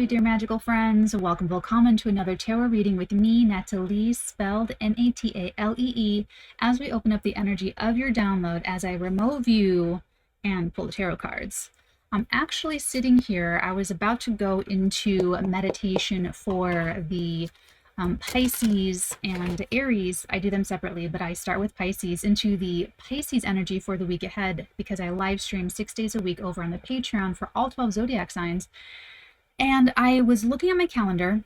sweet dear magical friends. Welcome to another tarot reading with me, Natalie, spelled Natalee, as we open up the energy of your download as I remove you and pull the tarot cards. I'm actually sitting here. I was about to go into a meditation for the Pisces and Aries. I do them separately, but I start with Pisces, into the Pisces energy for the week ahead, because I live stream 6 days a week over on the Patreon for all 12 zodiac signs. And I was looking at my calendar,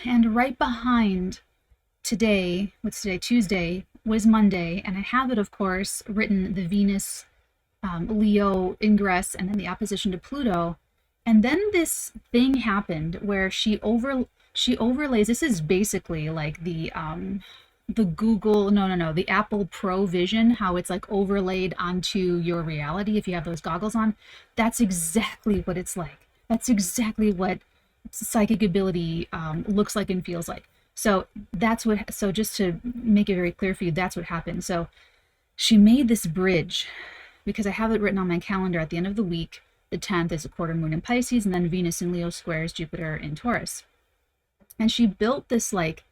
and right behind today, what's today, Tuesday, was Monday, and I have it, of course, written the Venus Leo ingress and then the opposition to Pluto. And then this thing happened where she overlays, this is basically like the Google, the Apple Pro Vision, how it's like overlaid onto your reality if you have those goggles on. That's exactly what it's like. That's exactly what psychic ability looks like and feels like. So so just to make it very clear for you, that's what happened. So she made this bridge, because I have it written on my calendar at the end of the week. The 10th is a quarter moon in Pisces, and then Venus in Leo squares Jupiter in Taurus. And she built this, like,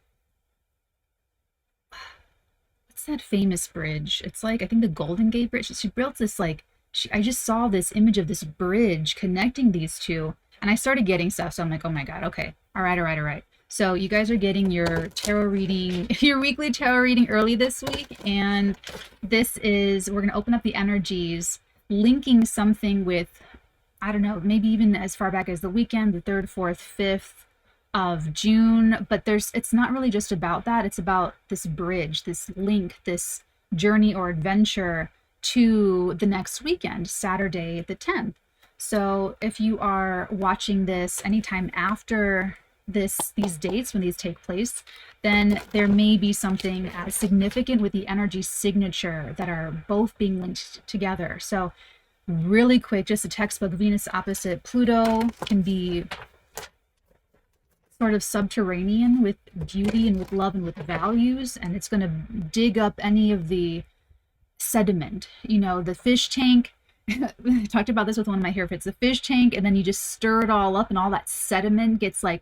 what's that famous bridge? It's like, I think the Golden Gate Bridge. She built this, like, I just saw this image of this bridge connecting these two, and I started getting stuff. So I'm like, oh my God, okay. All right. So you guys are getting your tarot reading, your weekly tarot reading early this week. And this is, we're going to open up the energies, linking something with, I don't know, maybe even as far back as the weekend, the 3rd, 4th, 5th of June. But it's not really just about that. It's about this bridge, this link, this journey or adventure to the next weekend, Saturday the 10th. So if you are watching this anytime after these dates, when these take place, then there may be something significant with the energy signature that are both being linked together. So really quick, just a textbook, Venus opposite Pluto can be sort of subterranean with beauty and with love and with values, and it's going to dig up any of the sediment, the fish tank. I talked about this with one of my hair fits, the fish tank, and then you just stir it all up and all that sediment gets like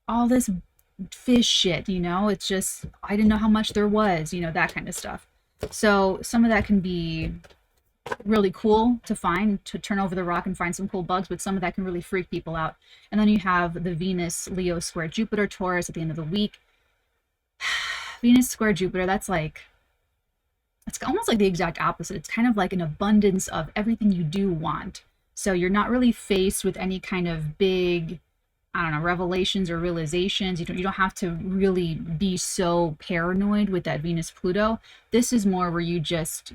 all this fish shit, it's just, I didn't know how much there was, that kind of stuff. So some of that can be really cool to find, to turn over the rock and find some cool bugs, but some of that can really freak people out. And then you have the Venus Leo square Jupiter Taurus at the end of the week. Venus square Jupiter, that's like, it's almost like the exact opposite. It's kind of like an abundance of everything you do want. So you're not really faced with any kind of big, I don't know, revelations or realizations. You don't have to really be so paranoid with that Venus Pluto. This is more where you just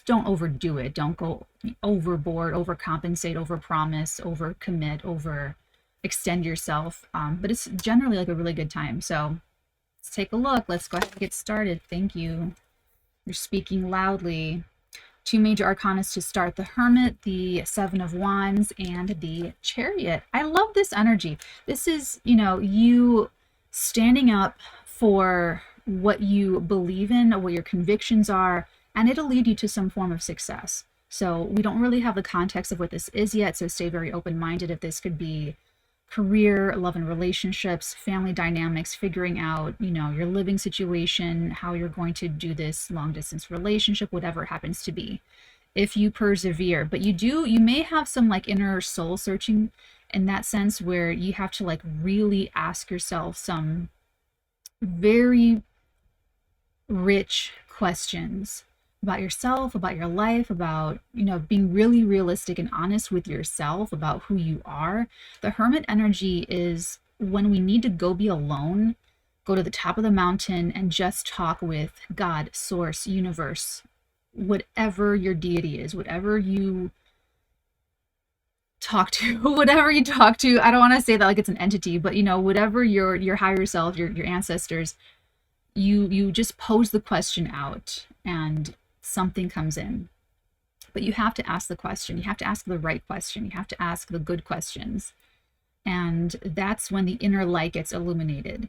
don't overdo it. Don't go overboard, overcompensate, overpromise, overcommit, overextend yourself. But it's generally like a really good time. So let's take a look. Let's go ahead and get started. Thank you. You're speaking loudly. 2 major arcana to start: the Hermit, the 7 of Wands, and the Chariot. I love this energy. This is, you standing up for what you believe in, or what your convictions are, and it'll lead you to some form of success. So we don't really have the context of what this is yet, so stay very open-minded. If this could be career, love and relationships, family dynamics, figuring out, your living situation, how you're going to do this long distance relationship, whatever it happens to be, if you persevere. But you may have some like inner soul searching in that sense, where you have to like really ask yourself some very rich questions about yourself, about your life, about, being really realistic and honest with yourself about who you are. The Hermit energy is when we need to go be alone, go to the top of the mountain and just talk with God, source, universe, whatever your deity is, whatever you talk to, whatever you talk to. I don't want to say that like it's an entity, but whatever your higher self, your ancestors, you just pose the question out and something comes in. But you have to ask the question. You have to ask the right question. You have to ask the good questions. And that's when the inner light gets illuminated.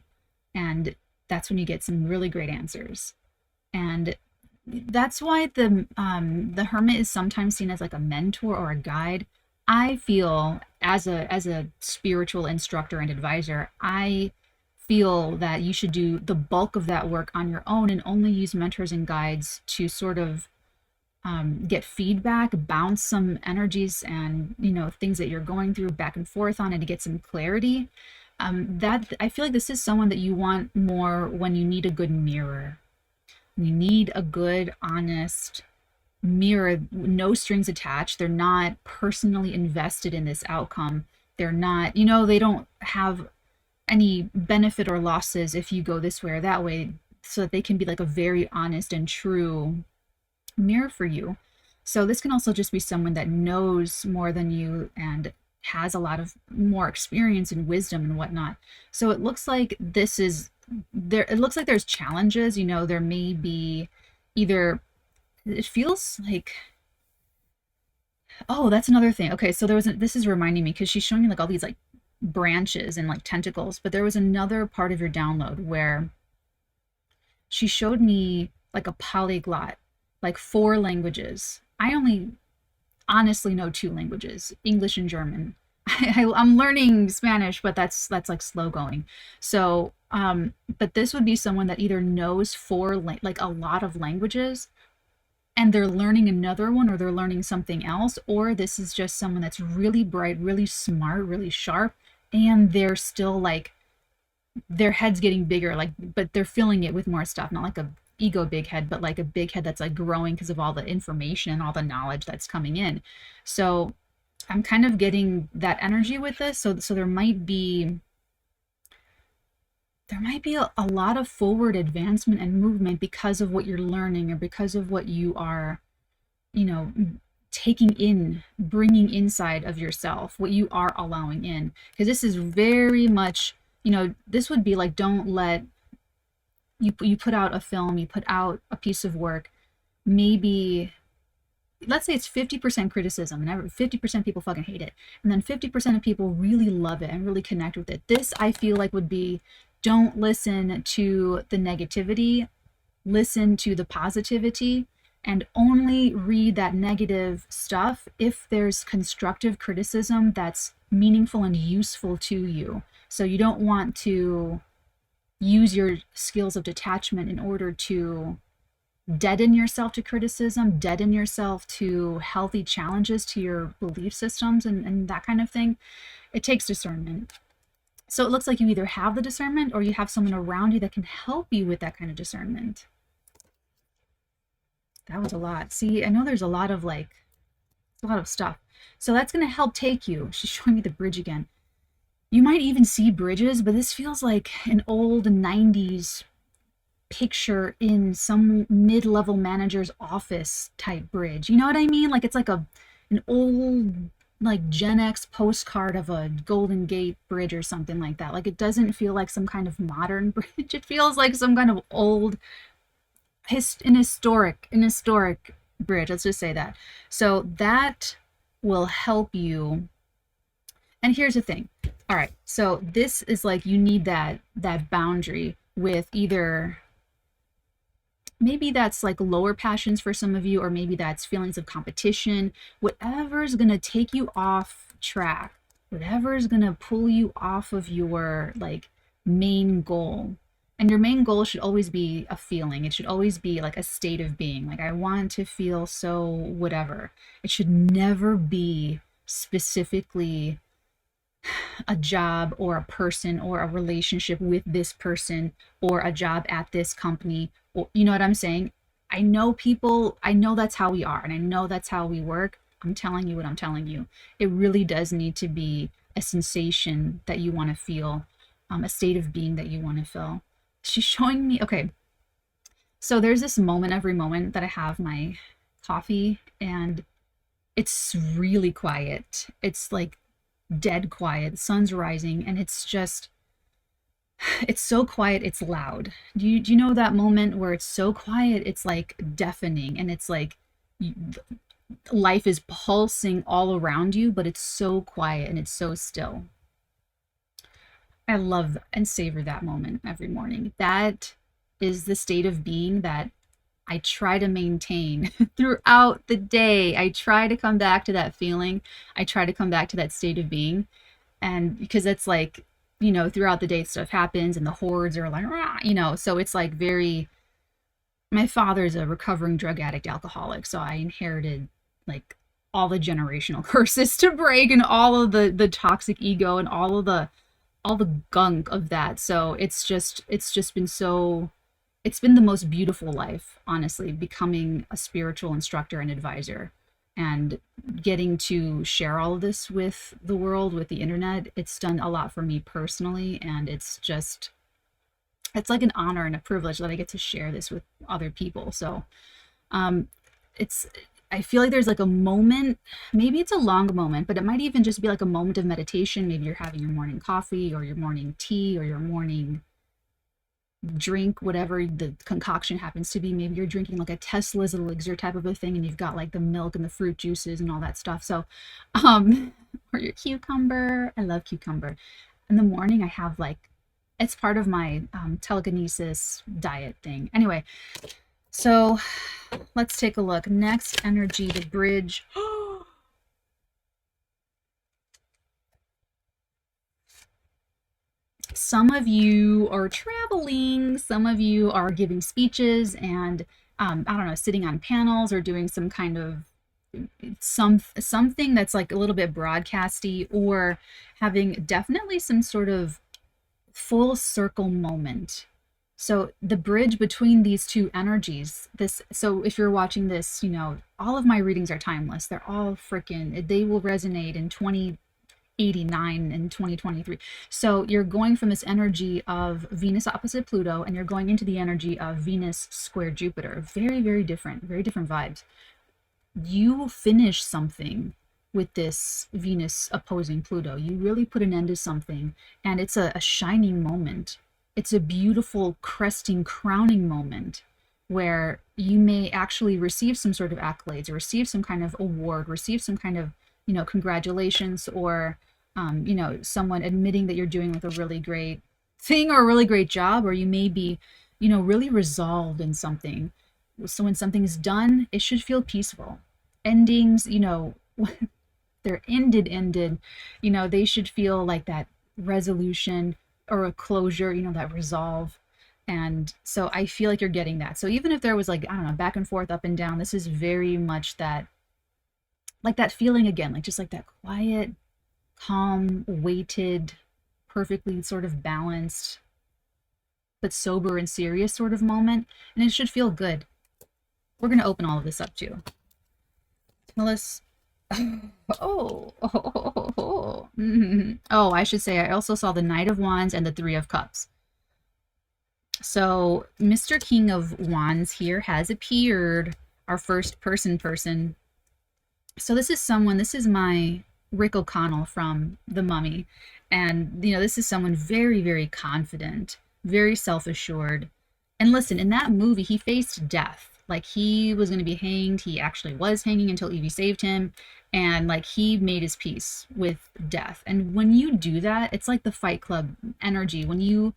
And that's when you get some really great answers. And that's why the Hermit is sometimes seen as like a mentor or a guide. I feel as a spiritual instructor and advisor, I feel that you should do the bulk of that work on your own and only use mentors and guides to sort of get feedback, bounce some energies and, you know, things that you're going through back and forth on, and to get some clarity. That I feel like this is someone that you want more when you need a good mirror. You need a good, honest mirror, no strings attached. They're not personally invested in this outcome. They're not, you know, they don't have any benefit or losses if you go this way or that way, so that they can be like a very honest and true mirror for you. So this can also just be someone that knows more than you and has a lot of more experience and wisdom and whatnot. So it looks like this is there. It looks like there's challenges. You know, there may be either, it feels like, oh, that's another thing. Okay, so this is reminding me, because she's showing me like all these like branches and like tentacles, but there was another part of your download where she showed me like a polyglot, like 4 languages. I only honestly know 2 languages, English and German. I'm learning Spanish, but that's like slow going. So, but this would be someone that either knows 4 like a lot of languages, and they're learning another one, or they're learning something else, or this is just someone that's really bright, really smart, really sharp, and they're still like, their head's getting bigger, like, but they're filling it with more stuff, not like a ego big head, but like a big head that's like growing because of all the information and all the knowledge that's coming in. So I'm kind of getting that energy with this. So there might be a lot of forward advancement and movement because of what you're learning, or because of what you are, you know, taking in, bringing inside of yourself, what you are allowing in. Because this is very much, you know, this would be like, don't let you put out a film, you put out a piece of work, maybe let's say it's 50% criticism and 50% people fucking hate it, and then 50% of people really love it and really connect with it. This, I feel like, would be, don't listen to the negativity, listen to the positivity, and only read that negative stuff if there's constructive criticism that's meaningful and useful to you. So you don't want to use your skills of detachment in order to deaden yourself to criticism, deaden yourself to healthy challenges to your belief systems and that kind of thing. It takes discernment. So it looks like you either have the discernment, or you have someone around you that can help you with that kind of discernment. That was a lot. See, I know there's a lot of stuff. So that's going to help take you. She's showing me the bridge again. You might even see bridges, but this feels like an old 90s picture in some mid-level manager's office type bridge. You know what I mean? Like, it's like an old like Gen X postcard of a Golden Gate Bridge or something like that. Like, it doesn't feel like some kind of modern bridge. It feels like some kind of old historic bridge. Let's just say that. So that will help you. And here's the thing. All right, so this is like, you need that boundary with either, maybe that's like lower passions for some of you, or maybe that's feelings of competition, whatever's going to take you off track, whatever is going to pull you off of your like main goal. And your main goal should always be a feeling. It should always be like a state of being. Like, I want to feel so whatever. It should never be specifically a job or a person or a relationship with this person or a job at this company. Or, you know what I'm saying? I know people, I know that's how we are, and I know that's how we work. I'm telling you what I'm telling you. It really does need to be a sensation that you want to feel, a state of being that you want to feel. She's showing me, okay, so there's this moment, every moment that I have my coffee, and it's really quiet. It's like dead quiet. The sun's rising, and it's just, it's so quiet, it's loud. Do you know that moment where it's so quiet, it's like deafening, and it's like life is pulsing all around you, but it's so quiet and it's so still? I love and savor that moment every morning. That is the state of being that I try to maintain throughout the day. I try to come back to that feeling. I try to come back to that state of being. And because it's like, you know, throughout the day stuff happens and the hordes are like, "Rah," you know, so it's like very, my father's a recovering drug addict alcoholic, so I inherited like all the generational curses to break and all of the toxic ego and all the gunk of that. So it's just been so, it's been the most beautiful life, honestly, becoming a spiritual instructor and advisor and getting to share all of this with the world, with the internet. It's done a lot for me personally, and it's just, it's like an honor and a privilege that I get to share this with other people. So um it's, I feel like there's like a moment, maybe it's a long moment, but it might even just be like a moment of meditation. Maybe you're having your morning coffee or your morning tea or your morning drink, whatever the concoction happens to be. Maybe you're drinking like a Tesla's elixir type of a thing, and you've got like the milk and the fruit juices and all that stuff. So or your cucumber. I love cucumber. In the morning I have like, it's part of my telekinesis diet thing. Anyway, so let's take a look. Next energy, the bridge. Some of you are traveling, some of you are giving speeches and I don't know, sitting on panels or doing some kind of something that's like a little bit broadcasty, or having definitely some sort of full circle moment. So the bridge between these two energies, this, so if you're watching this, you know, all of my readings are timeless. They're all freaking, they will resonate in 2089 and 2023. So you're going from this energy of Venus opposite Pluto, and you're going into the energy of Venus square Jupiter. Very, very different vibes. You finish something with this Venus opposing Pluto. You really put an end to something, and it's a shining moment. It's a beautiful cresting, crowning moment where you may actually receive some sort of accolades, or receive some kind of award, receive some kind of, you know, congratulations, or you know, someone admitting that you're doing like a really great thing or a really great job, or you may be, you know, really resolved in something. So when something's done, it should feel peaceful. Endings, you know, they're ended, you know, they should feel like that resolution or a closure, you know, that resolve. And so I feel like you're getting that. So even if there was like, I don't know, back and forth, up and down, this is very much that, like that feeling again, like just like that quiet, calm, weighted, perfectly sort of balanced, but sober and serious sort of moment. And it should feel good. We're going to open all of this up too. Tell us. Oh, oh, I should say I also saw the Knight of Wands and the Three of Cups. So Mr. King of Wands here has appeared, our first person. So this is someone, this is my Rick O'Connell from The Mummy. And, you know, this is someone very, very confident, very self-assured. And listen, in that movie, he faced death. Like, he was going to be hanged. He actually was hanging until Evie saved him. And, like, he made his peace with death. And when you do that, it's like the Fight Club energy. When you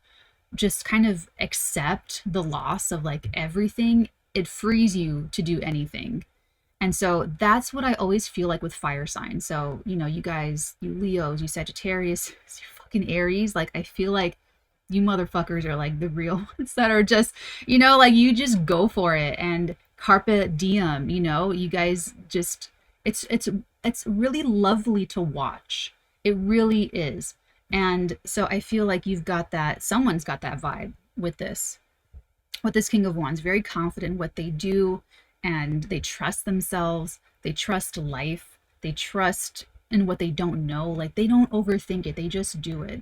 just kind of accept the loss of, like, everything, it frees you to do anything. And so that's what I always feel like with fire signs. So, you know, you guys, you Leos, you Sagittarius, you fucking Aries, like, I feel like you motherfuckers are like the real ones that are just, you know, like, you just go for it. And carpe diem, you know, you guys just, it's really lovely to watch. It really is. And so I feel like you've got that, someone's got that vibe with this King of Wands, very confident in what they do, and they trust themselves, they trust life, they trust in what they don't know. Like, they don't overthink it, they just do it.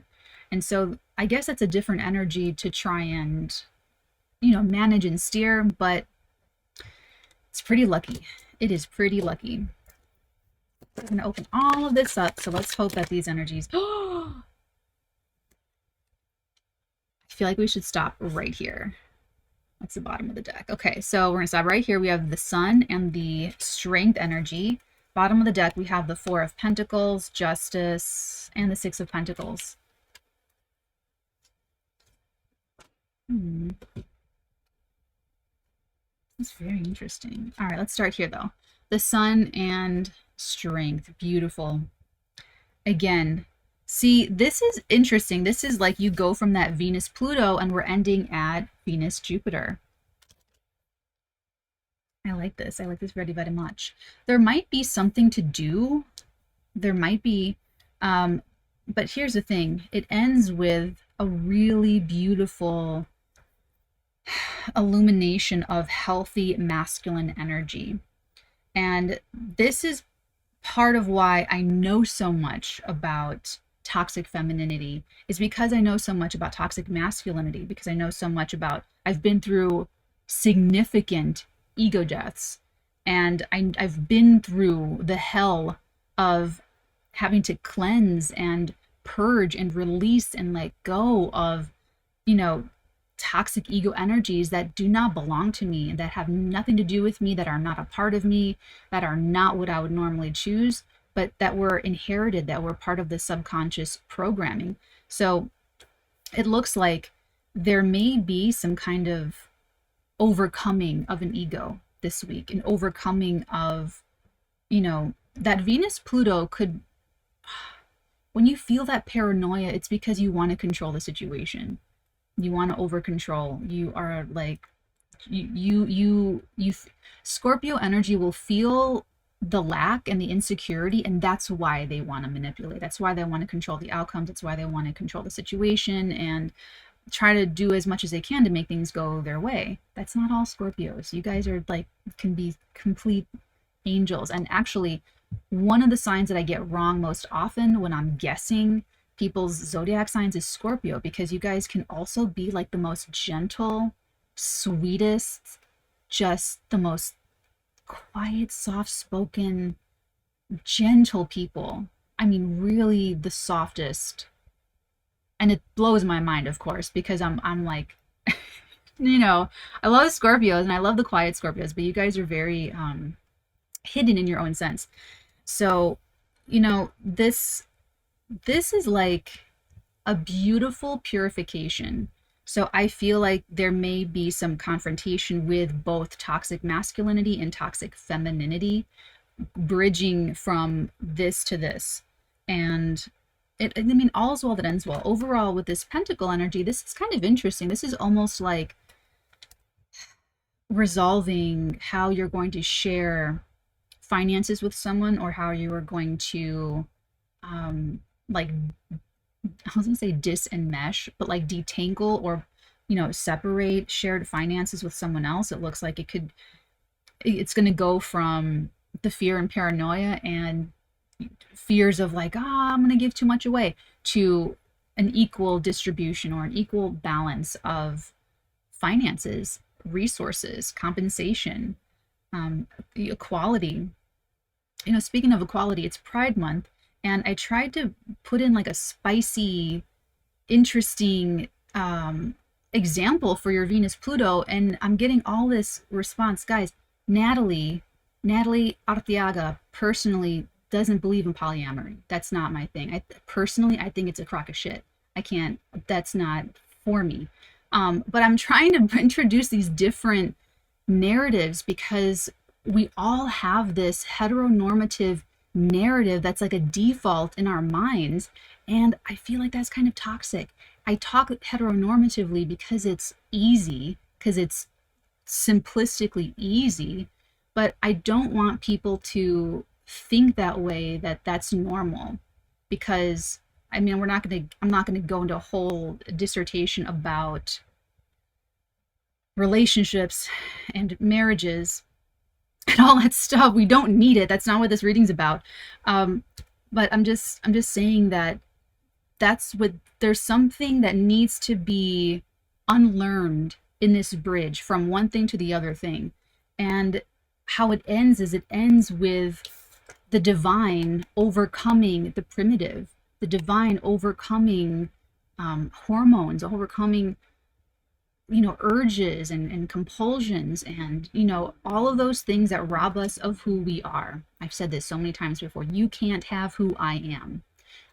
And so I guess that's a different energy to try and, you know, manage and steer, but it's pretty lucky. It is pretty lucky. I'm going to open all of this up, so let's hope that these energies... I feel like we should stop right here. That's the bottom of the deck. Okay, so we're going to stop right here. We have the Sun and the Strength energy. Bottom of the deck, we have the Four of Pentacles, Justice, and the Six of Pentacles. It's very interesting. All right, let's start here though. The sun and strength. Beautiful. Again, see, this is interesting. This is like you go from that Venus Pluto and we're ending at Venus Jupiter. I like this. I like this very, very much. There might be something to do. There might be, but here's the thing. It ends with a really beautiful illumination of healthy masculine energy. And this is part of why I know so much about toxic femininity, is because I know so much about toxic masculinity, because I know so much about, I've been through significant ego deaths, and I've been through the hell of having to cleanse and purge and release and let go of, you know, toxic ego energies that do not belong to me, that have nothing to do with me, that are not a part of me, that are not what I would normally choose, but that were inherited, that were part of the subconscious programming. So it looks like there may be some kind of overcoming of an ego this week, an overcoming of, you know, that Venus Pluto could, when you feel that paranoia, it's because you want to control the situation. You want to over control. You are like, Scorpio energy will feel the lack and the insecurity, and that's why they want to manipulate. That's why they want to control the outcomes. That's why they want to control the situation and try to do as much as they can to make things go their way. That's not all Scorpios. You guys are like, can be complete angels. And actually, one of the signs that I get wrong most often when I'm guessing people's zodiac signs is Scorpio, because you guys can also be like the most gentle, sweetest, just the most quiet, soft-spoken, gentle people. I mean, really the softest. And it blows my mind, of course, because I'm like, you know, I love Scorpios and I love the quiet Scorpios, but you guys are very hidden in your own sense. So, you know, this is like a beautiful purification. So I feel like there may be some confrontation with both toxic masculinity and toxic femininity, bridging from this to this. And I mean, all's well that ends well. Overall, with this pentacle energy, this is kind of interesting. This is almost like resolving how you're going to share finances with someone, or how you are going to like, I was gonna say disenmesh, but like detangle or, you know, separate shared finances with someone else. It looks like it's going to go from the fear and paranoia and fears of like, I'm going to give too much away, to an equal distribution or an equal balance of finances, resources, compensation, equality. You know, speaking of equality, it's Pride Month, and I tried to put in like a spicy, interesting example for your Venus Pluto, and I'm getting all this response. Guys, Natalie Arteaga personally doesn't believe in polyamory. That's not my thing. I think it's a crock of shit. I can't, that's not for me. But I'm trying to introduce these different narratives, because we all have this heteronormative narrative that's like a default in our minds, and I feel like that's kind of toxic. I talk heteronormatively because it's easy, because it's simplistically easy, but I don't want people to think that way, that that's normal, because I mean, I'm not going to go into a whole dissertation about relationships and marriages and all that stuff. We don't need it. That's not what this reading's about. But I'm just saying that there's something that needs to be unlearned in this bridge from one thing to the other thing. And how it ends is, it ends with the divine overcoming the primitive, the divine overcoming hormones, overcoming, you know, urges and compulsions, and, you know, all of those things that rob us of who we are. I've said this so many times before. You can't have who I am.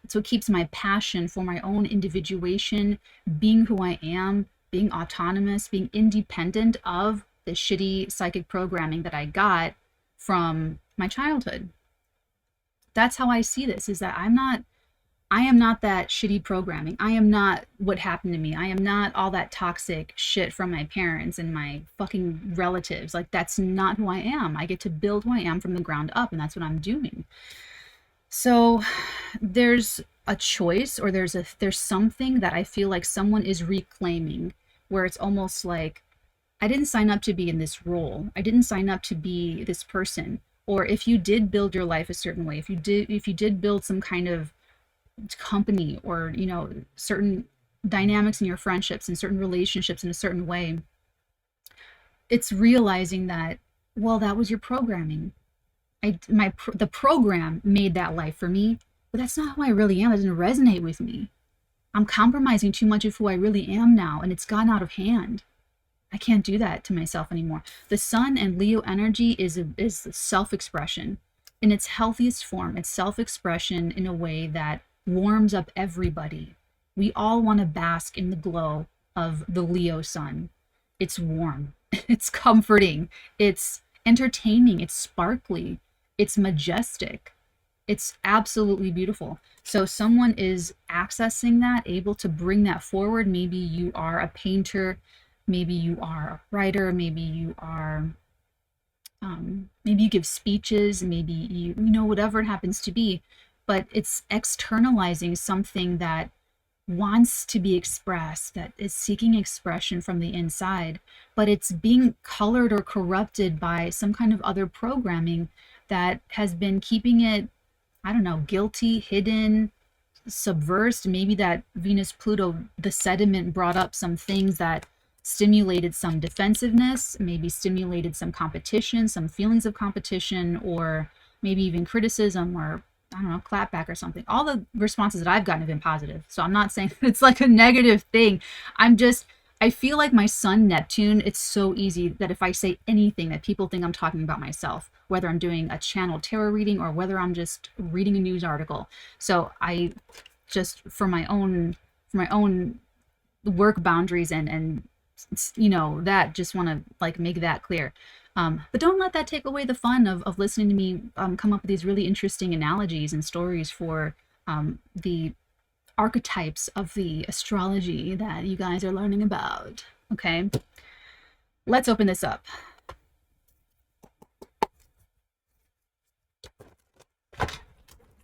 It's what keeps my passion for my own individuation, being who I am, being autonomous, being independent of the shitty psychic programming that I got from my childhood. That's how I see this, is that I am not that shitty programming. I am not what happened to me. I am not all that toxic shit from my parents and my fucking relatives. Like, that's not who I am. I get to build who I am from the ground up, and that's what I'm doing. So there's a choice, or there's something that I feel like someone is reclaiming, where it's almost like, I didn't sign up to be in this role. I didn't sign up to be this person. Or if you did build your life a certain way, if you did build some kind of company, or certain dynamics in your friendships and certain relationships in a certain way, it's realizing that, well, that was your programming. The program made that life for me, but that's not who I really am. It doesn't resonate with me. I'm compromising too much of who I really am now, and it's gotten out of hand. I can't do that to myself anymore. The Sun and Leo energy is self-expression in its healthiest form. It's self-expression in a way that warms up everybody. We all want to bask in the glow of the Leo sun. It's warm, it's comforting, it's entertaining, it's sparkly, it's majestic, it's absolutely beautiful. So someone is accessing that, able to bring that forward. Maybe you are a painter, maybe you are a writer, maybe you are maybe you give speeches, maybe you whatever it happens to be, but it's externalizing something that wants to be expressed, that is seeking expression from the inside, but it's being colored or corrupted by some kind of other programming that has been keeping it, I don't know, guilty, hidden, subversed. Maybe that Venus Pluto, the sediment, brought up some things that stimulated some defensiveness, maybe stimulated some competition, some feelings of competition, or maybe even criticism, or I don't know, clapback or something. All the responses that I've gotten have been positive. So I'm not saying it's like a negative thing. I feel like my Sun Neptune, it's so easy that if I say anything that people think I'm talking about myself, whether I'm doing a channel tarot reading or whether I'm just reading a news article. So I just, for my own work boundaries and that, just want to like make that clear. But don't let that take away the fun of listening to me come up with these really interesting analogies and stories for the archetypes of the astrology that you guys are learning about. Okay, let's open this up.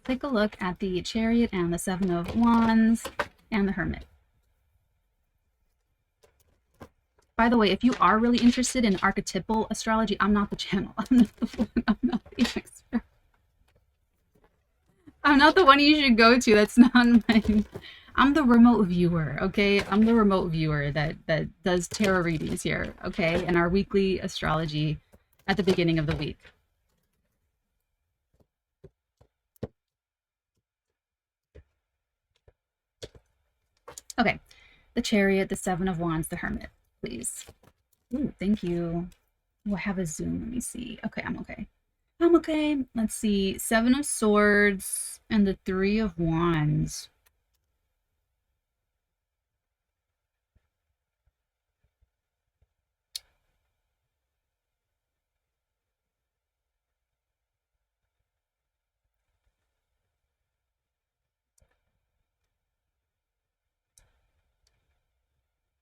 Take a look at the Chariot and the Seven of Wands and the Hermit. By the way, if you are really interested in archetypal astrology, I'm not the channel. I'm not the one. I'm not the expert. I'm not the one you should go to. That's not my... I'm the remote viewer, okay? I'm the remote viewer that does tarot readings here, okay? And our weekly astrology at the beginning of the week. Okay, the Chariot, the Seven of Wands, the Hermit. Please. Ooh, thank you. Oh, I have a Zoom. Let me see. Okay, I'm okay. I'm okay. Let's see. Seven of Swords and the Three of Wands.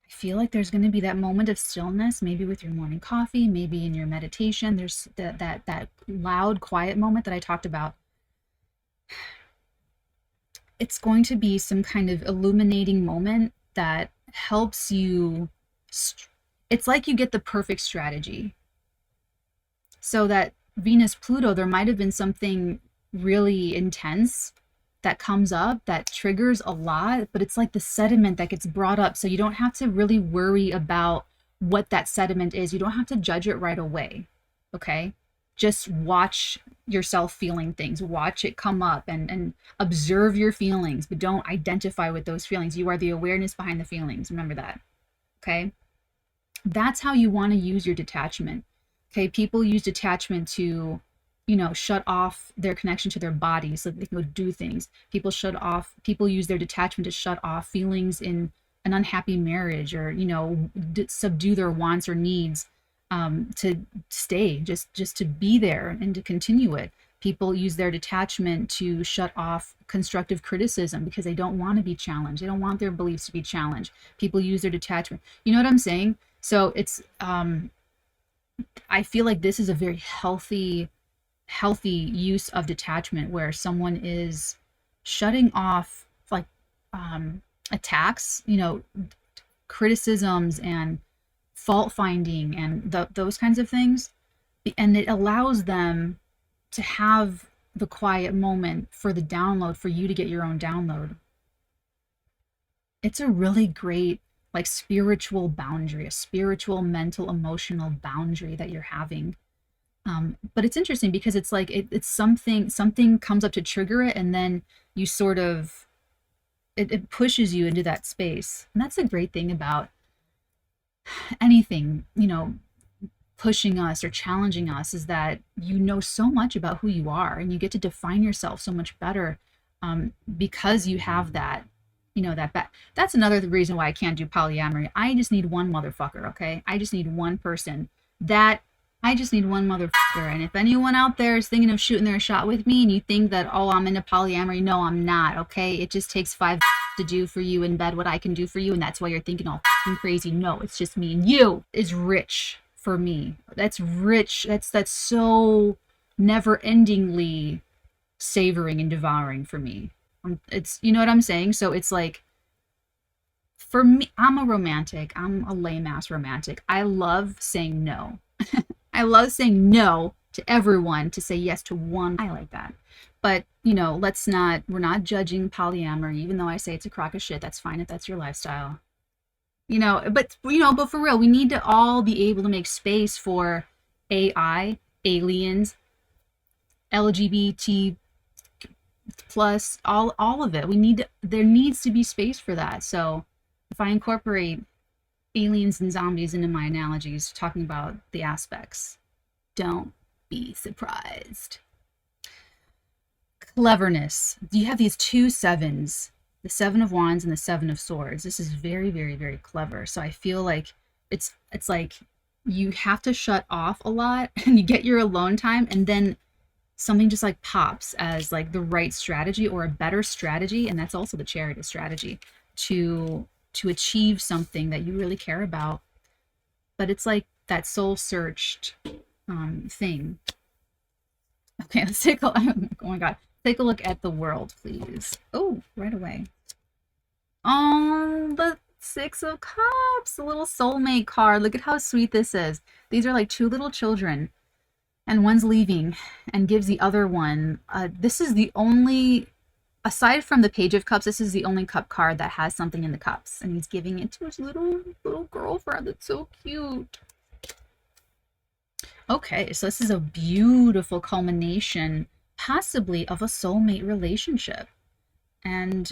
Feel like there's going to be that moment of stillness, maybe with your morning coffee, maybe in your meditation. There's that loud, quiet moment that I talked about. It's going to be some kind of illuminating moment that helps you. It's like you get the perfect strategy. So that Venus Pluto, there might have been something really intense that comes up that triggers a lot, but it's like the sediment that gets brought up. So you don't have to really worry about what that sediment is. You don't have to judge it right away. Okay. Just watch yourself feeling things, watch it come up and observe your feelings, but don't identify with those feelings. You are the awareness behind the feelings. Remember that. Okay. That's how you want to use your detachment. Okay. People use detachment to, shut off their connection to their body so that they can go do things. People use their detachment to shut off feelings in an unhappy marriage, or, subdue their wants or needs. to stay, just to be there and to continue it. People use their detachment to shut off constructive criticism because they don't want to be challenged. They don't want their beliefs to be challenged. People use their detachment. You know what I'm saying? So it's I feel like this is a very healthy use of detachment, where someone is shutting off like attacks, you know, criticisms and fault finding and those kinds of things, and it allows them to have the quiet moment for the download, for you to get your own download. It's a really great like spiritual boundary, a spiritual, mental, emotional boundary that you're having. But it's interesting because it's like it's something comes up to trigger it, and then you sort of it pushes you into that space. And that's a great thing about anything, you know, pushing us or challenging us, is that you know so much about who you are, and you get to define yourself so much better, because you have that, you know, that's another reason why I can't do polyamory. I just need one motherfucker, okay? I just need one person. I just need one motherfucker. And if anyone out there is thinking of shooting their shot with me and you think that, oh, I'm into polyamory, no, I'm not, okay? It just takes 5 to do for you in bed what I can do for you, and that's why you're thinking all crazy. No, it's just me and you. Is rich for me. That's rich. That's so never-endingly savoring and devouring for me. It's, you know what I'm saying? So it's like, for me, I'm a romantic. I'm a lame-ass romantic. I love saying no. I love saying no to everyone to say yes to one. I like that. But, you know, we're not judging polyamory, even though I say it's a crock of shit. That's fine if that's your lifestyle. But for real, we need to all be able to make space for AI, aliens, LGBT plus, all of it. There needs to be space for that. So if I incorporate aliens and zombies into my analogies, talking about the aspects, don't be surprised. Cleverness. You have these 2 sevens, the 7 of Wands and the 7 of Swords. This is very, very, very clever. So I feel like it's like you have to shut off a lot and you get your alone time, and then something just like pops as like the right strategy or a better strategy. And that's also the Chariot strategy to achieve something that you really care about. But it's like that soul searched thing. Okay, let's take a oh my god. Take a look at the world, please. Oh, right away. Oh, the 6 of Cups, the little soulmate card. Look at how sweet this is. These are like 2 little children, and one's leaving and gives the other one. This is the only, aside from the Page of Cups, this is the only cup card that has something in the cups, and he's giving it to his little girlfriend. That's so cute. Okay, so this is a beautiful culmination, possibly, of a soulmate relationship. And,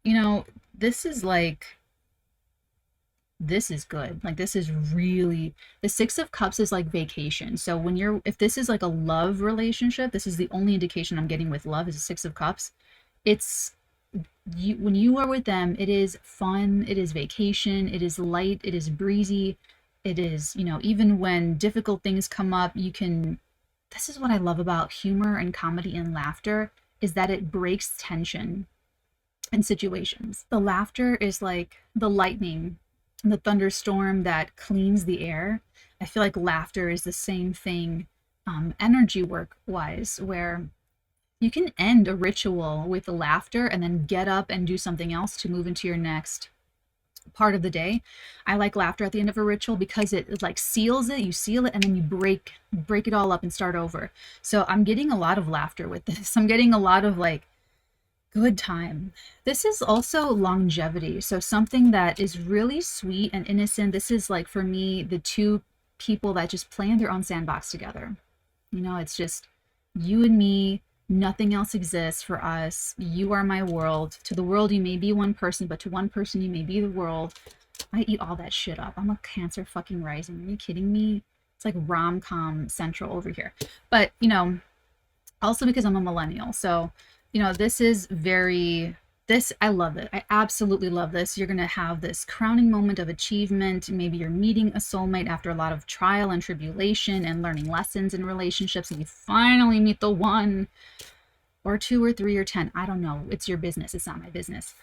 you know, this is good. Like, this is really, the 6 of Cups is like vacation. So if this is like a love relationship, this is the only indication I'm getting with love, is a 6 of Cups. It's when you are with them, it is fun, it is vacation, it is light, it is breezy. It is, you know, even when difficult things come up, this is what I love about humor and comedy and laughter, is that it breaks tension in situations. The laughter is like the lightning, the thunderstorm that cleans the air. I feel like laughter is the same thing, energy work wise, where you can end a ritual with laughter and then get up and do something else to move into your next part of the day. I like laughter at the end of a ritual because it like seals it. You seal it and then you break it all up and start over. So I'm getting a lot of laughter with this. I'm getting a lot of like good time. This is also longevity. So something that is really sweet and innocent. This is like, for me, the 2 people that just play in their own sandbox together. You know, it's just you and me. Nothing else exists for us. You are my world. To the world, you may be one person, but to one person, you may be the world. I eat all that shit up. I'm a Cancer fucking rising. Are you kidding me? It's like rom-com central over here. But, you know, also because I'm a millennial. So, you know, this is very This, I love it. I absolutely love this. You're going to have this crowning moment of achievement. Maybe you're meeting a soulmate after a lot of trial and tribulation and learning lessons in relationships, and you finally meet the one or two or three or 10. I don't know. It's your business. It's not my business.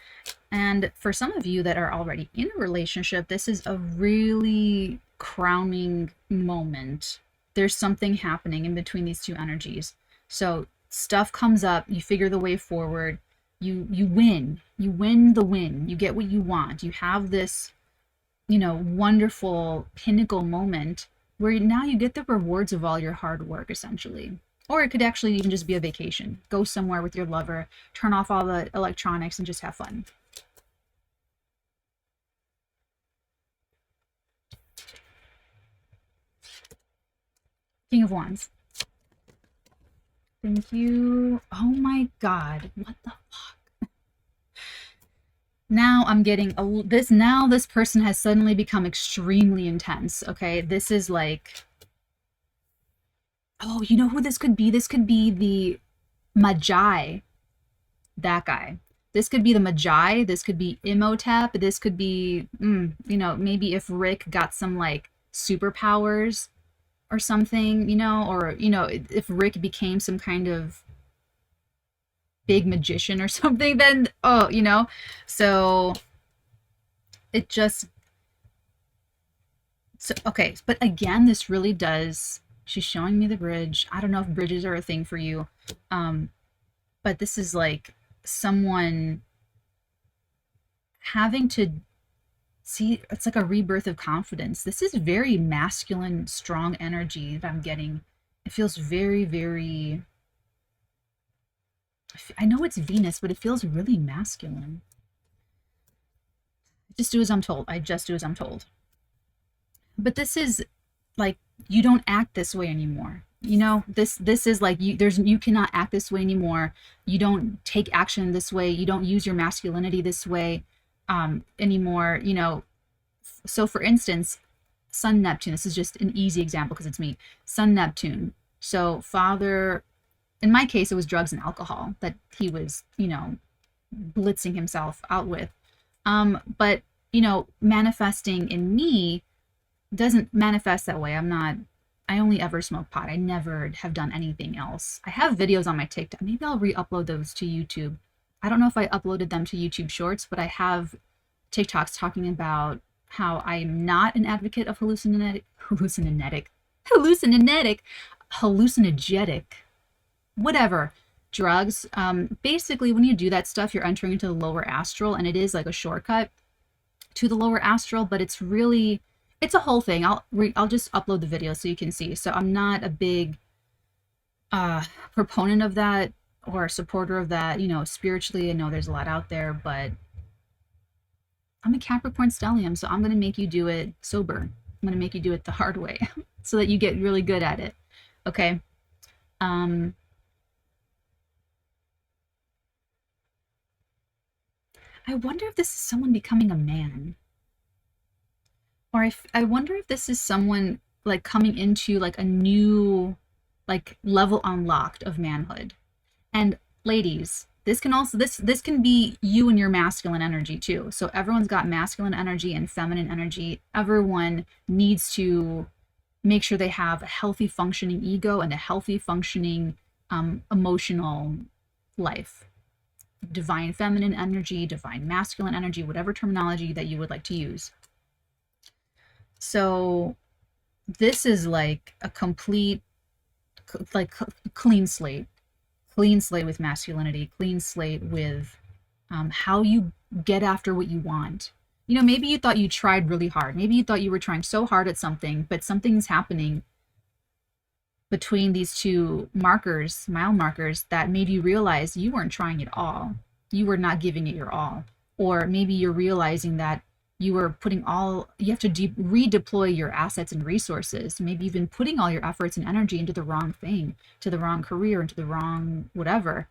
And for some of you that are already in a relationship, this is a really crowning moment. There's something happening in between these two energies. So stuff comes up, you figure the way forward, you win. You win the win. You get what you want. You have this, wonderful pinnacle moment where now you get the rewards of all your hard work, essentially. Or it could actually even just be a vacation. Go somewhere with your lover, turn off all the electronics, and just have fun. King of Wands. Thank you. Oh my God. What the fuck? Now I'm getting this. Now this person has suddenly become extremely intense. Okay. This is like, oh, you know who this could be? This could be the Magi. That guy. This could be the Magi. This could be Imhotep. This could be, maybe if Rick got some like superpowers or something, or, if Rick became some kind of big magician or something, then, so it just, so, okay. But again, this really does, she's showing me the bridge. I don't know if bridges are a thing for you. But this is like someone having to see, it's like a rebirth of confidence. This is very masculine, strong energy that I'm getting. It feels very, very, I know it's Venus, but it feels really masculine. Just do as I'm told. I just do as I'm told. But this is like, you don't act this way anymore. This is like, you cannot act this way anymore. You don't take action this way. You don't use your masculinity this way anymore. So for instance, Sun Neptune, this is just an easy example because it's me. Sun Neptune. So father, in my case, it was drugs and alcohol that he was, blitzing himself out with. But, manifesting in me doesn't manifest that way. I only ever smoke pot. I never have done anything else. I have videos on my TikTok. Maybe I'll re-upload those to YouTube. I don't know if I uploaded them to YouTube Shorts, but I have TikToks talking about how I'm not an advocate of hallucinogenic, whatever, drugs. Basically, when you do that stuff, you're entering into the lower astral, and it is like a shortcut to the lower astral, but it's a whole thing. I'll just upload the video so you can see. So I'm not a big proponent of that or a supporter of that. Spiritually, I know there's a lot out there, but I'm a Capricorn stellium, so I'm going to make you do it sober. I'm going to make you do it the hard way so that you get really good at it. Okay. I wonder if this is someone becoming a man. Or I wonder if this is someone like coming into like a new like level unlocked of manhood. And ladies, this can be you and your masculine energy too. So everyone's got masculine energy and feminine energy. Everyone needs to make sure they have a healthy functioning ego and a healthy functioning emotional life. Divine feminine energy, divine masculine energy, whatever terminology that you would like to use. So this is like a complete, like clean slate with masculinity, clean slate with how you get after what you want. Maybe you thought you tried really hard. Maybe you thought you were trying so hard at something, but something's happening between these two markers, mile markers, that made you realize you weren't trying at all. You were not giving it your all. Or maybe you're realizing that you have to redeploy your assets and resources. Maybe you've been putting all your efforts and energy into the wrong thing, to the wrong career, into the wrong whatever.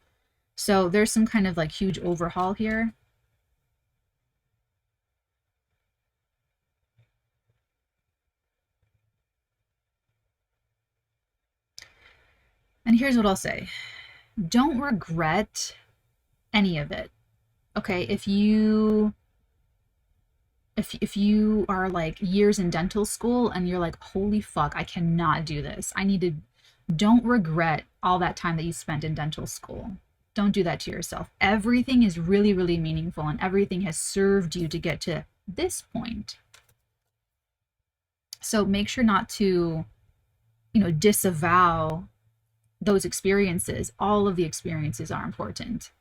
So there's some kind of like huge overhaul here. And here's what I'll say. Don't regret any of it. Okay, if you are like years in dental school and you're like, holy fuck, I cannot do this. I need to, don't regret all that time that you spent in dental school. Don't do that to yourself. Everything is really, really meaningful and everything has served you to get to this point. So make sure not to, disavow those experiences. All of the experiences are important.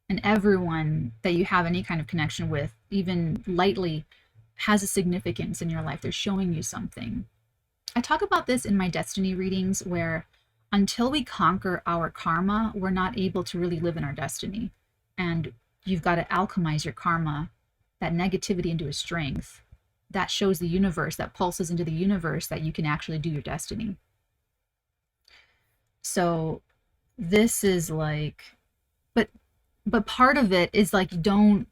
And everyone that you have any kind of connection with, even lightly, has a significance in your life. They're showing you something. I talk about this in my destiny readings where until we conquer our karma, we're not able to really live in our destiny. And you've got to alchemize your karma, that negativity, into a strength that shows the universe, that pulses into the universe, that you can actually do your destiny. So this is like, but part of it is like, don't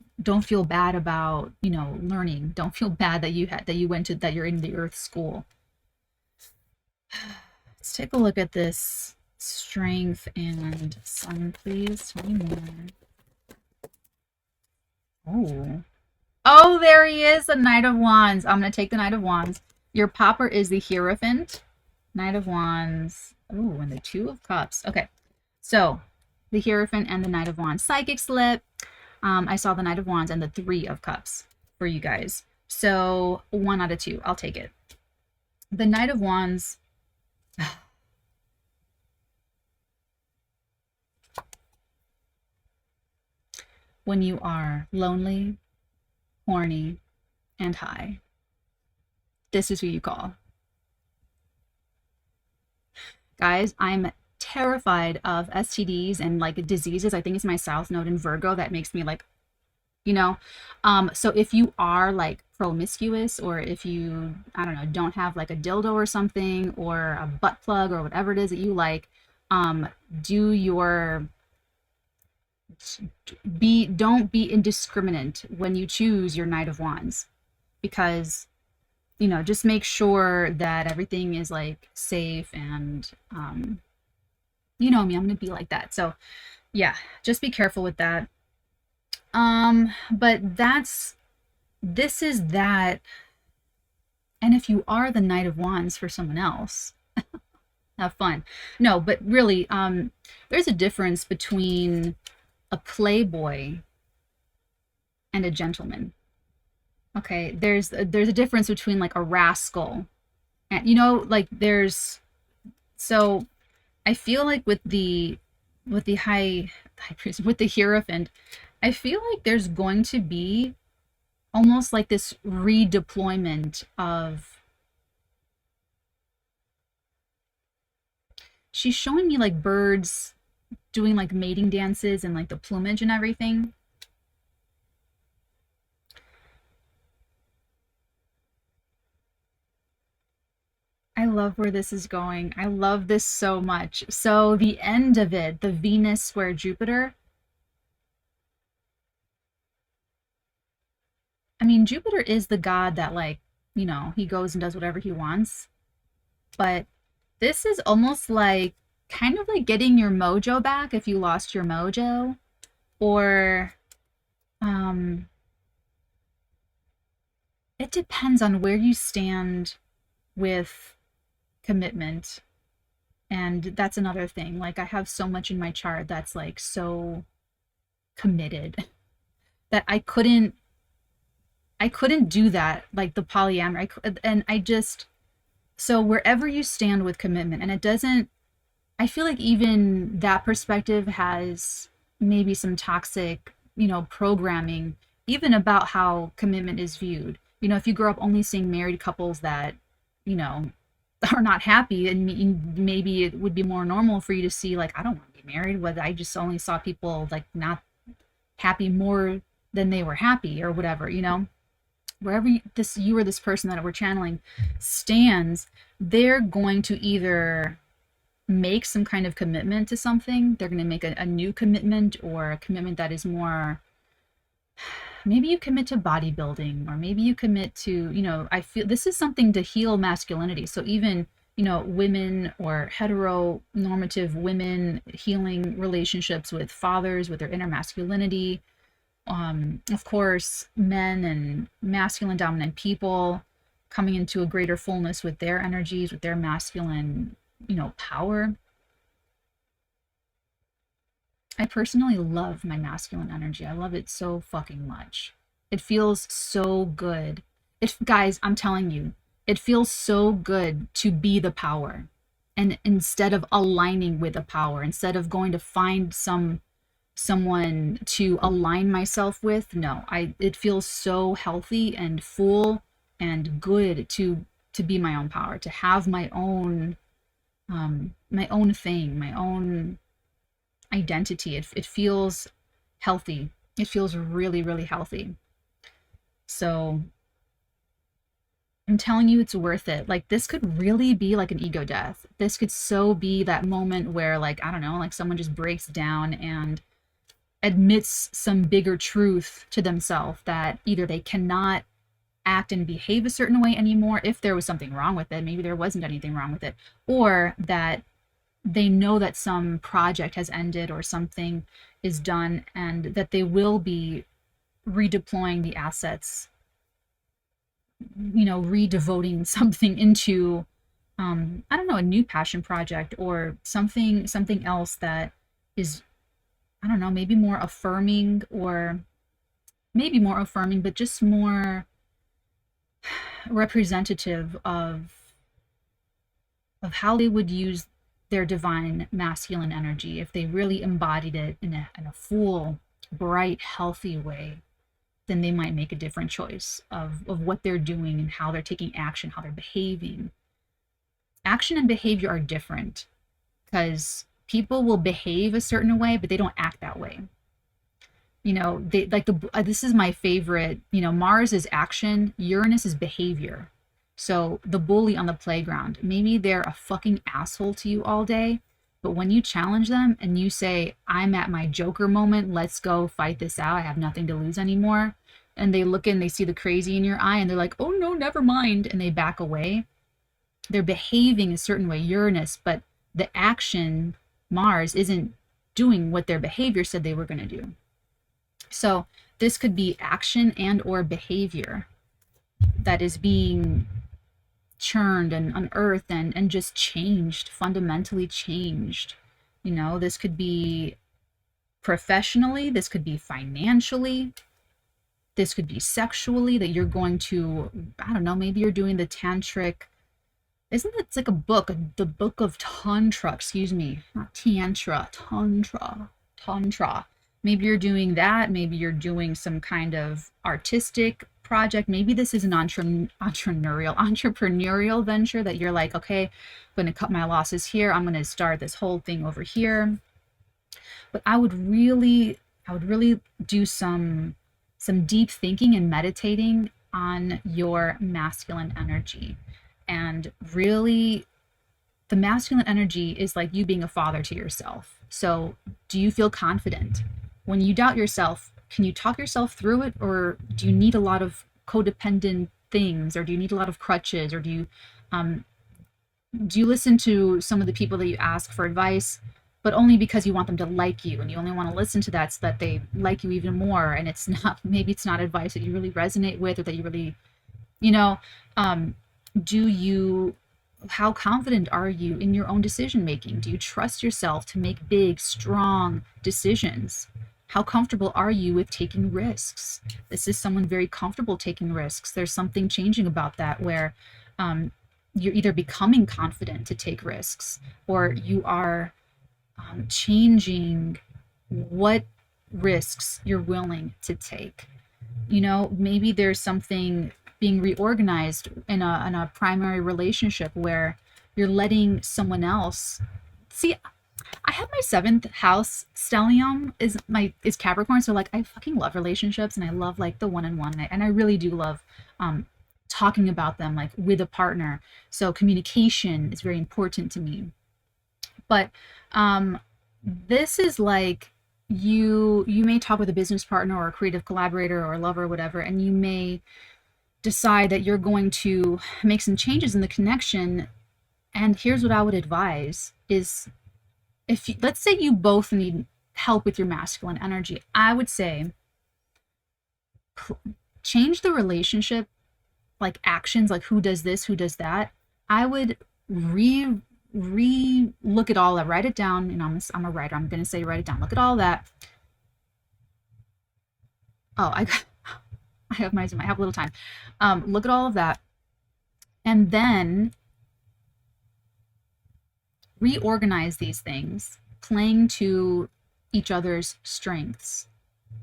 feel bad about, learning. Don't feel bad that you're in the earth school. Let's take a look at this strength and sun, please. Tell me more. Oh, there he is, the Knight of Wands. I'm going to take the Knight of Wands. Your popper is the Hierophant. Knight of Wands. Oh, and the Two of Cups. Okay, so the Hierophant and the Knight of Wands. Psychic slip. I saw the Knight of Wands and the Three of Cups for you guys. So 1 out of 2. I'll take it. The Knight of Wands. When you are lonely, horny, and high, this is who you call. Guys, I'm terrified of STDs and like diseases. I think it's my South Node in Virgo that makes me like, so if you are like promiscuous, or if you, I don't know, don't have like a dildo or something, or a butt plug, or whatever it is that you like, don't be indiscriminate when you choose your Knight of Wands, because just make sure that everything is like safe, and you know me, I'm gonna be like that. So yeah, just be careful with that. But this is that. And if you are the Knight of Wands for someone else, have fun. No, but really, there's a difference between a playboy and a gentleman. Okay, there's a difference between like a rascal and like so I feel like with the high priest, with the Hierophant, I feel like there's going to be almost like this redeployment of, she's showing me like birds doing like mating dances and like the plumage and everything. I love where this is going. I love this so much. So the end of it, the Venus square Jupiter. I mean, Jupiter is the god that like, he goes and does whatever he wants. But this is almost like kind of like getting your mojo back if you lost your mojo, or it depends on where you stand with commitment. And that's another thing. Like, I have so much in my chart that's like so committed that I couldn't do that, like the polyamory. So wherever you stand with commitment, and it doesn't, I feel like even that perspective has maybe some toxic, programming, even about how commitment is viewed. If you grow up only seeing married couples that, are not happy, and maybe it would be more normal for you to see like, I don't want to be married, whether I just only saw people like not happy more than they were happy, or whatever, wherever you or this person that we're channeling stands, they're going to either make some kind of commitment to something. They're going to make a new commitment, or a commitment that is more, maybe you commit to bodybuilding, or maybe you commit to, I feel this is something to heal masculinity. So even, women or heteronormative women healing relationships with fathers, with their inner masculinity, Of course, men and masculine dominant people coming into a greater fullness with their energies, with their masculine, power. I personally love my masculine energy. I love it so fucking much. It feels so good. Guys, I'm telling you, it feels so good to be the power. And instead of aligning with the power, instead of going to find someone to align myself with, no, it feels so healthy and full and good to be my own power, to have my own thing, my own identity. It feels healthy. It feels really, really healthy. So I'm telling you, it's worth it. Like, this could really be like an ego death. This could so be that moment where, like, I don't know, like someone just breaks down and admits some bigger truth to themselves, that either they cannot act and behave a certain way anymore if there was something wrong with it, maybe there wasn't anything wrong with it, or that they know that some project has ended or something is done, and that they will be redeploying the assets, redevoting something into, I don't know, a new passion project or something else that is, I don't know, maybe more affirming, but just more representative of how they would use their divine masculine energy if they really embodied it in a full, bright, healthy way. Then they might make a different choice of what they're doing and how they're taking action, how they're behaving. Action and behavior are different, because people will behave a certain way, but they don't act that way. They like this is my favorite. Mars is action, Uranus is behavior. So the bully on the playground, maybe they're a fucking asshole to you all day, but when you challenge them and you say, I'm at my Joker moment, let's go fight this out, I have nothing to lose anymore, and they look in, they see the crazy in your eye, and they're like, oh no, never mind, and they back away. They're behaving a certain way, Uranus, but the action, Mars, isn't doing what their behavior said they were going to do. So this could be action and or behavior that is being churned and unearthed and just changed, fundamentally changed. This could be professionally, this could be financially, this could be sexually, that you're going to, I don't know, maybe you're doing the tantric, isn't it, it's like a book, the book of tantra, excuse me, not tantra, tantra. Maybe you're doing that, maybe you're doing some kind of artistic project, maybe this is an entrepreneurial venture that you're like, okay, I'm going to cut my losses here, I'm going to start this whole thing over here. But I would really do some deep thinking and meditating on your masculine energy. And really, the masculine energy is like you being a father to yourself. So do you feel confident? When you doubt yourself, can you talk yourself through it? Or do you need a lot of codependent things? Or do you need a lot of crutches? Or do you listen to some of the people that you ask for advice, but only because you want them to like you, and you only want to listen to that so that they like you even more, and it's not, maybe it's not advice that you really resonate with, or that you really, how confident are you in your own decision making? Do you trust yourself to make big, strong decisions? How comfortable are you with taking risks? This is someone very comfortable taking risks. There's something changing about that, where you're either becoming confident to take risks, or you are changing what risks you're willing to take. Maybe there's something being reorganized in a primary relationship where you're letting someone else see. I have my 7th house stellium is Capricorn, so like I fucking love relationships, and I love like the one-on-one, and I really do love talking about them like with a partner. So communication is very important to me. But this is like, you may talk with a business partner or a creative collaborator or a lover or whatever, and you may decide that you're going to make some changes in the connection. And here's what I would advise is, let's say you both need help with your masculine energy, I would say change the relationship, like actions, like who does this, who does that. I would re look at all that, write it down. You know, I'm a writer. I'm gonna say write it down. Look at all that. Oh, I have my Zoom. I have a little time. Look at all of that, and then reorganize these things, playing to each other's strengths.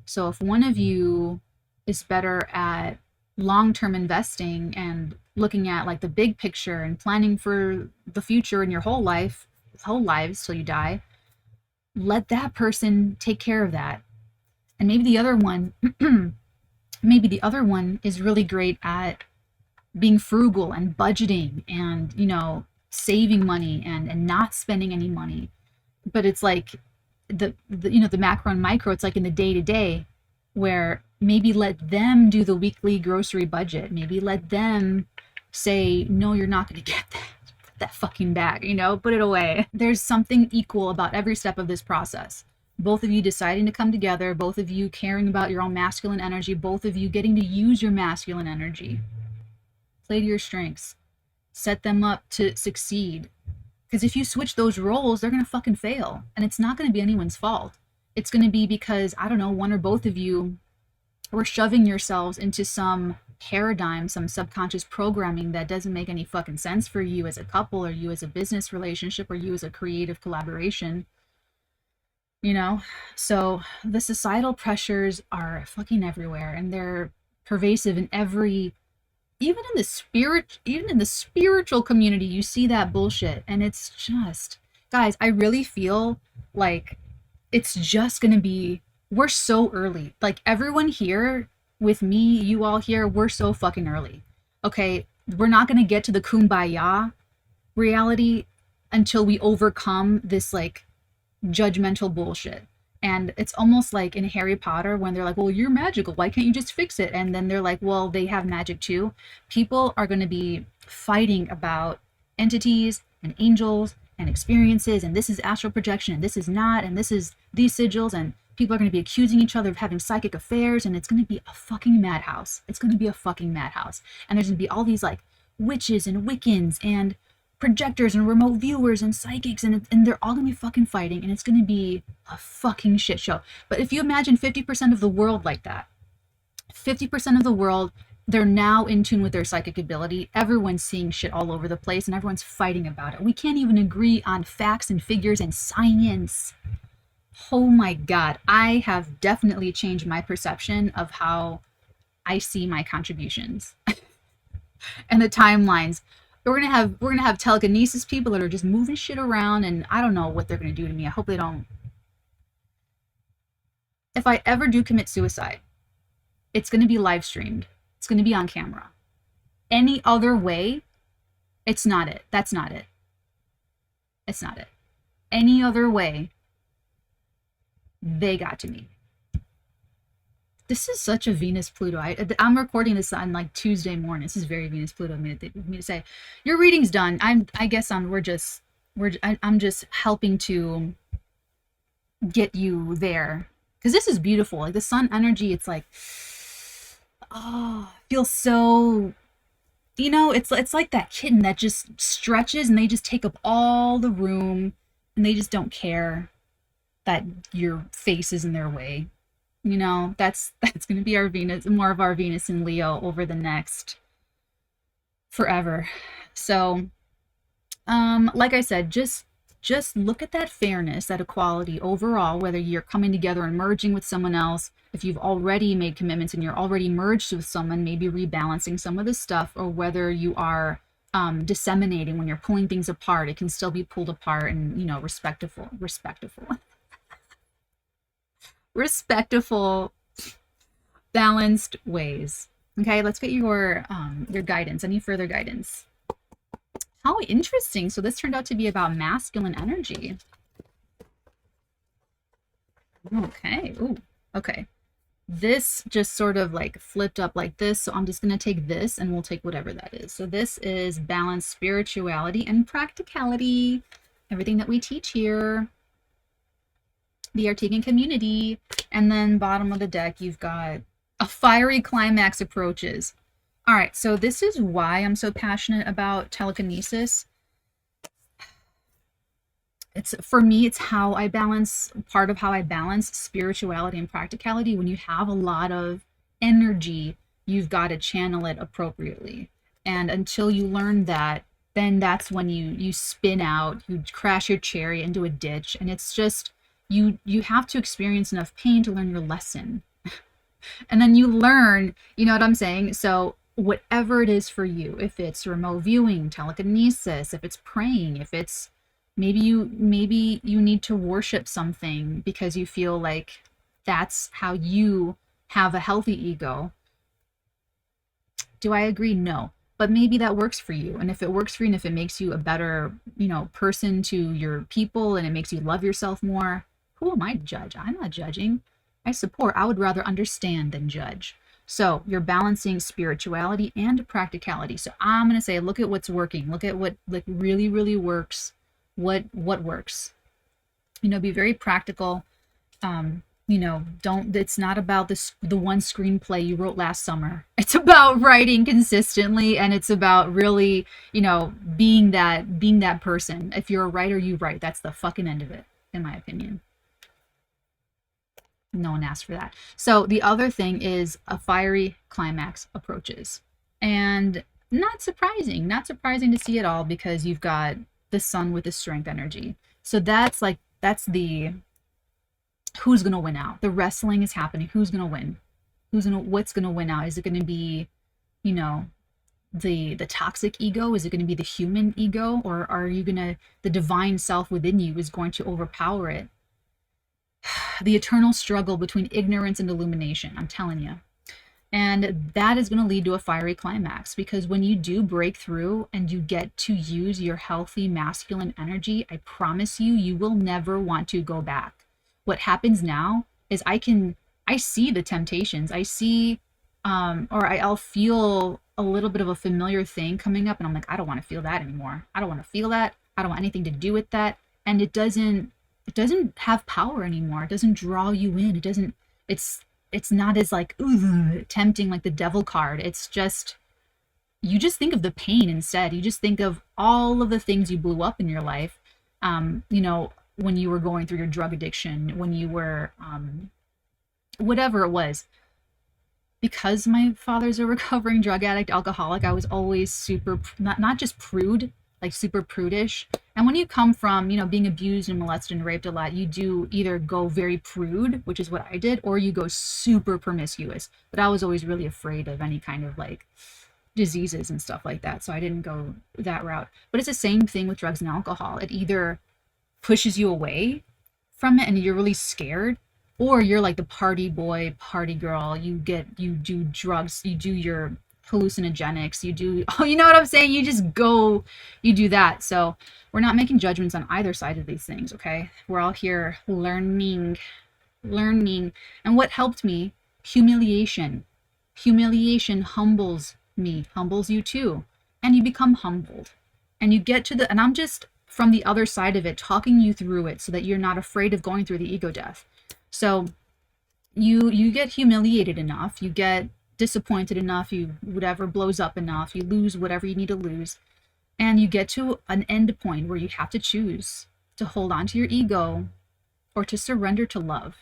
So if one of you is better at long-term investing and looking at like the big picture and planning for the future in your whole lives till you die, let that person take care of that. And maybe the other one is really great at being frugal and budgeting and, you know, saving money and not spending any money. But it's like the you know, the macro and micro, it's like in the day to day, where maybe let them do the weekly grocery budget. Maybe let them say, no, you're not going to get that fucking bag, you know, put it away. There's something equal about every step of this process. Both of you deciding to come together, both of you caring about your own masculine energy, both of you getting to use your masculine energy. Play to your strengths. Set them up to succeed. Because if you switch those roles, they're going to fucking fail. And it's not going to be anyone's fault. It's going to be because, I don't know, one or both of you were shoving yourselves into some paradigm, some subconscious programming that doesn't make any fucking sense for you as a couple, or you as a business relationship, or you as a creative collaboration. You know? So the societal pressures are fucking everywhere, and they're pervasive in every, even in the spiritual community, you see that bullshit. And it's just, guys, I really feel like it's just gonna be, we're so early. Like everyone here with me, you all here, we're so fucking early. Okay, we're not gonna get to the kumbaya reality until we overcome this like judgmental bullshit. And it's almost like in Harry Potter when they're like, well, you're magical, why can't you just fix it? And then they're like, well, they have magic too. People are going to be fighting about entities and angels and experiences, and this is astral projection, and this is not, and this is these sigils, and people are going to be accusing each other of having psychic affairs, and it's going to be a fucking madhouse. It's going to be a fucking madhouse. And there's going to be all these like witches and Wiccans and projectors and remote viewers and psychics, and they're all gonna be fucking fighting, and it's gonna be a fucking shit show. But if you imagine 50% of the world like that, 50% of the world, they're now in tune with their psychic ability. Everyone's seeing shit all over the place, and everyone's fighting about it. We can't even agree on facts and figures and science. Oh my God, I have definitely changed my perception of how I see my contributions and the timelines. We're gonna have telekinesis people that are just moving shit around, and I don't know what they're gonna do to me. I hope they don't. If I ever do commit suicide, it's gonna be live streamed. It's gonna be on camera. Any other way, it's not it. That's not it. It's not it. Any other way, they got to me. This is such a Venus Pluto. I'm recording this on like Tuesday morning. This is very Venus Pluto of me to say. Your reading's done. I'm just helping to get you there, because this is beautiful. Like the sun energy, it's like, oh, feels so, you know, it's like that kitten that just stretches and they just take up all the room and they just don't care that your face is in their way. You know, that's going to be our Venus, more of our Venus in Leo over the next forever. So, like I said, just look at that fairness, that equality overall, whether you're coming together and merging with someone else, if you've already made commitments and you're already merged with someone, maybe rebalancing some of the stuff, or whether you are disseminating when you're pulling things apart, it can still be pulled apart in, you know, respectful, balanced ways. Okay, let's get your guidance. Any further guidance? How interesting. So this turned out to be about masculine energy. Okay. Ooh. Okay. This just sort of like flipped up like this. So I'm just going to take this and we'll take whatever that is. So this is balanced spirituality and practicality. Everything that we teach here. The Artegan community. And then bottom of the deck, you've got, A fiery climax approaches. All right, so this is why I'm so passionate about telekinesis. It's, for me, it's how I balance, part of how I balance spirituality and practicality. When you have a lot of energy, you've got to channel it appropriately. And until you learn that, then that's when you spin out, you crash your chariot into a ditch, and it's just, you have to experience enough pain to learn your lesson. And then you learn, you know what I'm saying? So whatever it is for you, if it's remote viewing, telekinesis, if it's praying, if it's, maybe you need to worship something because you feel like that's how you have a healthy ego. Do I agree? No. But maybe that works for you. And if it works for you and if it makes you a better, person to your people and it makes you love yourself more, who am I to judge? I'm not judging. I support. I would rather understand than judge. So you're balancing spirituality and practicality. So I'm going to say, look at what's working. Look at what like really, really works. What works. Be very practical. It's not about the one screenplay you wrote last summer. It's about writing consistently, and it's about really, being that person. If you're a writer, you write. That's the fucking end of it, in my opinion. No one asked for that. So the other thing is a fiery climax approaches. And not surprising to see it all, because you've got the sun with the strength energy. So that's the who's going to win out. The wrestling is happening. Who's going to win? What's going to win out? Is it going to be, the toxic ego? Is it going to be the human ego? Or are you going to, the divine self within you is going to overpower it? The eternal struggle between ignorance and illumination, I'm telling you. And that is going to lead to a fiery climax, because when you do break through and you get to use your healthy masculine energy, I promise you, you will never want to go back. What happens now is I see the temptations. I see, I'll feel a little bit of a familiar thing coming up, and I'm like, I don't want to feel that anymore. I don't want to feel that. I don't want anything to do with that. And it doesn't have power anymore. It doesn't draw you in. It's not as like, ooh, tempting like the devil card. It's just, you just think of the pain instead. You just think of all of the things you blew up in your life. When you were going through your drug addiction, when you were, whatever it was. Because my father's a recovering drug addict, alcoholic, I was always super, not just prude, like super prudish. And when you come from, being abused and molested and raped a lot, you do either go very prude, which is what I did, or you go super promiscuous. But I was always really afraid of any kind of like diseases and stuff like that. So I didn't go that route. But it's the same thing with drugs and alcohol. It either pushes you away from it and you're really scared, or you're like the party boy, party girl. You do drugs, you do your hallucinogenics, you do, oh, you know what I'm saying? You just go, you do that. So we're not making judgments on either side of these things, okay? We're all here learning. And what helped me? Humiliation. Humiliation humbles me, humbles you too. And you become humbled. And you get to and I'm just from the other side of it, talking you through it so that you're not afraid of going through the ego death. So you get humiliated enough, you get disappointed enough, you whatever blows up enough, you lose whatever you need to lose, and you get to an end point where you have to choose to hold on to your ego or to surrender to love,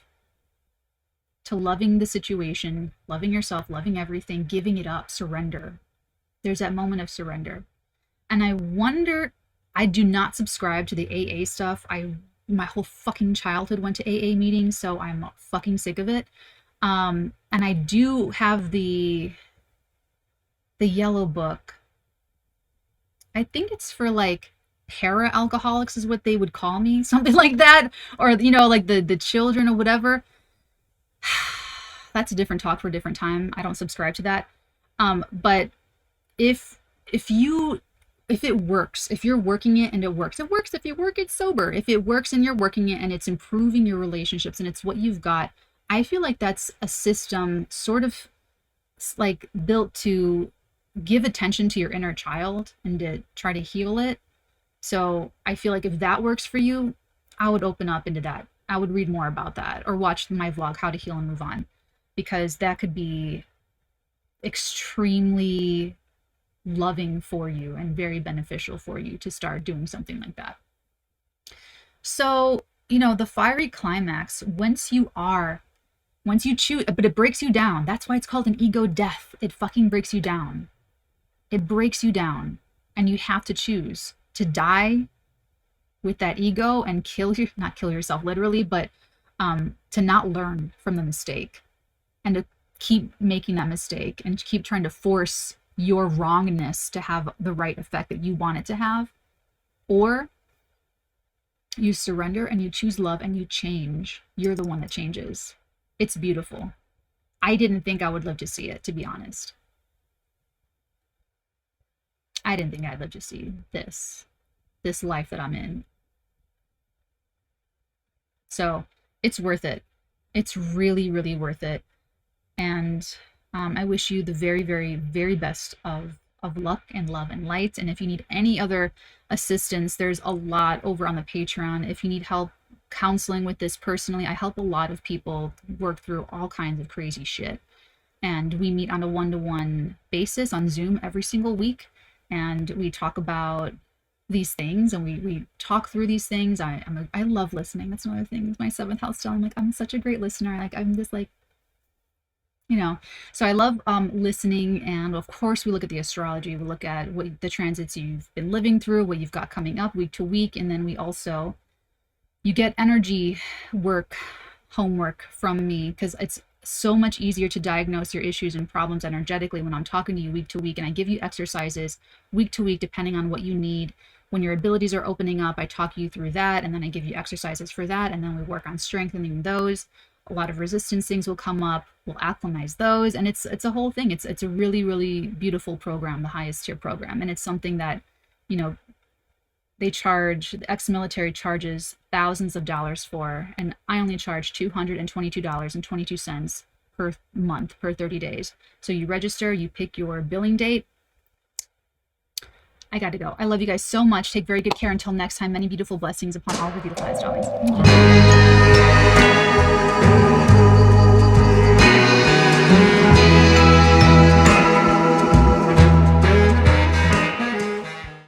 to loving the situation, loving yourself, loving everything, giving it up, surrender. There's that moment of surrender. And I wonder, I do not subscribe to the AA stuff. My whole fucking childhood went to AA meetings, so I'm fucking sick of it. And I do have the yellow book. I think it's for like para alcoholics is what they would call me, something like that, or like the children or whatever. That's a different talk for a different time. I don't subscribe to that. But if it works, if you're working it and it works. If you work it sober, if it works and you're working it and it's improving your relationships and it's what you've got, I feel like that's a system sort of like built to give attention to your inner child and to try to heal it. So I feel like if that works for you, I would open up into that. I would read more about that or watch my vlog, How to Heal and Move On, because that could be extremely loving for you and very beneficial for you to start doing something like that. So, you know, the fiery climax, once you choose, but it breaks you down. That's why it's called an ego death. It fucking breaks you down. It breaks you down. And you have to choose to die with that ego and not kill yourself literally, but to not learn from the mistake and to keep making that mistake and keep trying to force your wrongness to have the right effect that you want it to have. Or you surrender and you choose love and you change. You're the one that changes. It's beautiful. I didn't think I would live to see it, to be honest. I didn't think I'd live to see this life that I'm in. So it's worth it. It's really, really worth it. And I wish you the very, very, very best of luck and love and light. And if you need any other assistance, there's a lot over on the Patreon. If you need help counseling with this personally, I help a lot of people work through all kinds of crazy shit. And we meet on a one-to-one basis on Zoom every single week. And we talk about these things and we talk through these things. I love listening. That's one of the things. My 7th house stellium, like, I'm such a great listener. Like, I'm just like, you know, so I love listening. And of course we look at the astrology, we look at what the transits you've been living through, what you've got coming up week to week. And then you get energy work, homework from me, because it's so much easier to diagnose your issues and problems energetically when I'm talking to you week to week. And I give you exercises week to week, depending on what you need. When your abilities are opening up, I talk you through that. And then I give you exercises for that. And then we work on strengthening those. A lot of resistance things will come up. We'll acclimatize those. And it's a whole thing. It's a really, really beautiful program, the highest tier program. And it's something that, you know, the ex-military charges thousands of dollars for, and I only charge $222.22 per month, per 30 days. So you register, you pick your billing date. I got to go. I love you guys so much. Take very good care until next time. Many beautiful blessings upon all of your beautiful eyes, darlings.